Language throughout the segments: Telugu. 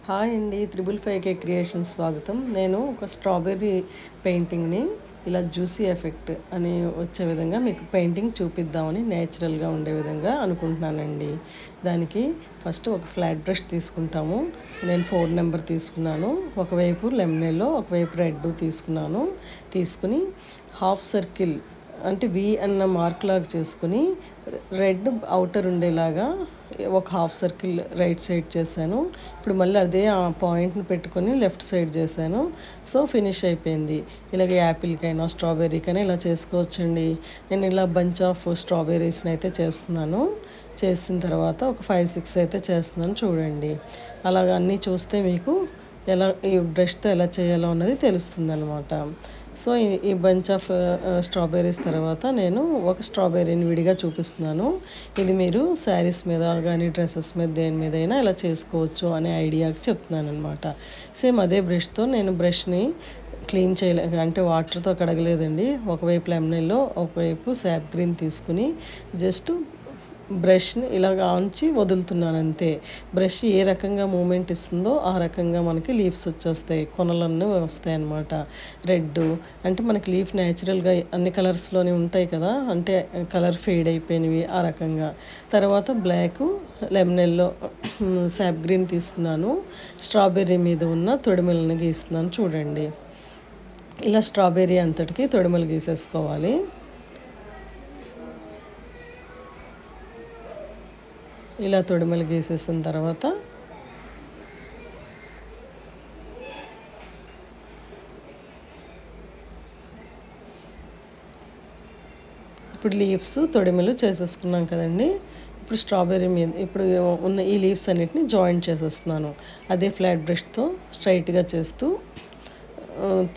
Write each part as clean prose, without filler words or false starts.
హాయ్ అండి, 555K క్రియేషన్స్ స్వాగతం. నేను ఒక స్ట్రాబెర్రీ పెయింటింగ్ని ఇలా జ్యూసీ ఎఫెక్ట్ అని వచ్చే విధంగా మీకు పెయింటింగ్ చూపిద్దామని నేచురల్గా ఉండే విధంగా అనుకుంటున్నానండి. దానికి ఫస్ట్ ఒక ఫ్లాట్ బ్రష్ తీసుకుంటాము. నేను 4 నెంబర్ తీసుకున్నాను. ఒకవైపు లెమన్ ఎల్లో, ఒకవైపు రెడ్ తీసుకున్నాను. తీసుకుని హాఫ్ సర్కిల్ అంటే వి అన్న మార్క్ లాగా చేసుకుని రెడ్ అవుటర్ ఉండేలాగా ఒక హాఫ్ సర్కిల్ రైట్ సైడ్ చేశాను. ఇప్పుడు మళ్ళీ అదే ఆ పాయింట్ని పెట్టుకొని లెఫ్ట్ సైడ్ చేశాను. సో ఫినిష్ అయిపోయింది. ఇలాగ యాపిల్కైనా స్ట్రాబెర్రీకైనా ఇలా చేసుకోవచ్చండి. నేను ఇలా బంచ్ ఆఫ్ స్ట్రాబెర్రీస్ని అయితే చేస్తున్నాను. చేసిన తర్వాత ఒక 5-6 అయితే చేస్తున్నాను. చూడండి, అలాగ అన్నీ చూస్తే మీకు ఎలా ఈ బ్రష్తో ఎలా చేయాలో అన్నది తెలుస్తుంది అనమాట. సో ఈ బంచ్ ఆఫ్ స్ట్రాబెర్రీస్ తర్వాత నేను ఒక స్ట్రాబెర్రీని విడిగా చూపిస్తున్నాను. ఇది మీరు శారీస్ మీద కానీ డ్రెస్సెస్ మీద దేని మీద అయినా ఇలా చేసుకోవచ్చు అనే ఐడియాకి చెప్తున్నాను అనమాట. సేమ్ అదే బ్రష్తో నేను బ్రష్ని క్లీన్ చేయలే అంటే వాటర్తో కడగలేదండి. ఒకవైపు లెమన్ ఎల్లో, ఒకవైపు శాప్ గ్రీన్ తీసుకుని జస్ట్ బ్రష్ని ఇలాగ ఆంచి వదులుతున్నాను అంతే. బ్రష్ ఏ రకంగా మూమెంట్ ఇస్తుందో ఆ రకంగా మనకి లీవ్స్ వచ్చేస్తాయి, కొనలన్నీ వస్తాయి అన్నమాట. రెడ్ అంటే మనకి లీఫ్ న్యాచురల్గా అన్ని కలర్స్లోనే ఉంటాయి కదా, అంటే కలర్ ఫేడ్ అయిపోయినవి ఆ రకంగా. తర్వాత black, lemon yellow, sap green తీసుకున్నాను. స్ట్రాబెర్రీ మీద ఉన్న తొడిమలను గీస్తున్నాను. చూడండి, ఇలా స్ట్రాబెర్రీ అంతటికి తొడిమలు గీసేసుకోవాలి. ఇలా తొడిమలు గీసేసిన తర్వాత ఇప్పుడు లీవ్స్ తొడిమలు చేసేసుకున్నాం కదండి. ఇప్పుడు స్ట్రాబెర్రీ మీద ఇప్పుడు ఉన్న ఈ లీవ్స్ అన్నిటిని జాయింట్ చేసేస్తున్నాను. అదే ఫ్లాట్ బ్రష్తో స్ట్రైట్గా చేస్తూ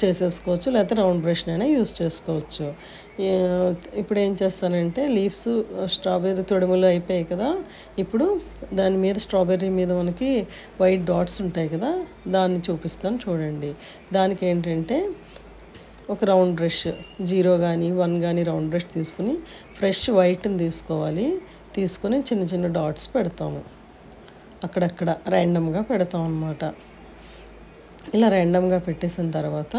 చేసేసుకోవచ్చు, లేకపోతే రౌండ్ బ్రష్నైనా యూస్ చేసుకోవచ్చు. ఇప్పుడు ఏం చేస్తానంటే లీవ్స్ స్ట్రాబెర్రీ తొడిమలు అయిపోయాయి కదా. ఇప్పుడు దాని మీద స్ట్రాబెర్రీ మీద మనకి వైట్ డాట్స్ ఉంటాయి కదా, దాన్ని చూపిస్తాను చూడండి. దానికి ఏంటంటే ఒక రౌండ్ బ్రష్ 0 కానీ 1 కానీ రౌండ్ బ్రష్ తీసుకుని ఫ్రెష్ వైట్ని తీసుకోవాలి. తీసుకొని చిన్న చిన్న డాట్స్ పెడతాము, అక్కడక్కడ ర్యాండమ్గా పెడతాం అన్నమాట. ఇలా ర్యాండమ్గా పెట్టేసిన తర్వాత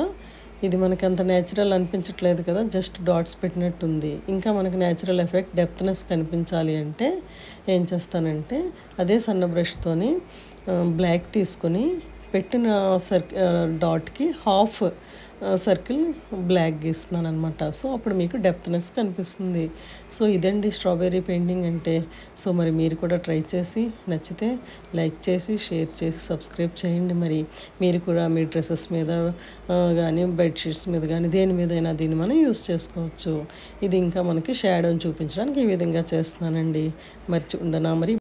ఇది మనకి అంత న్యాచురల్ అనిపించట్లేదు కదా, జస్ట్ డాట్స్ పెట్టినట్టుంది. ఇంకా మనకి న్యాచురల్ ఎఫెక్ట్ డెప్త్నెస్ కనిపించాలి అంటే ఏం చేస్తానంటే అదే సన్న బ్రష్తోని బ్లాక్ తీసుకొని పెట్టిన డాట్కి హాఫ్ సర్కిల్ బ్లాక్ గీస్తున్నాను అనమాట. సో అప్పుడు మీకు డెప్త్నెస్ కనిపిస్తుంది. సో ఇదండి స్ట్రాబెర్రీ పెయింటింగ్ అంటే. సో మరి మీరు కూడా ట్రై చేసి నచ్చితే లైక్ చేసి షేర్ చేసి సబ్స్క్రైబ్ చేయండి. మరి మీరు కూడా మీ డ్రెస్సెస్ మీద కానీ బెడ్షీట్స్ మీద కానీ దేని మీదైనా దీన్ని మనం యూస్ చేసుకోవచ్చు. ఇది ఇంకా మనకి షాడోని చూపించడానికి ఈ విధంగా చేస్తున్నానండి. మరి ఉండనా మరి.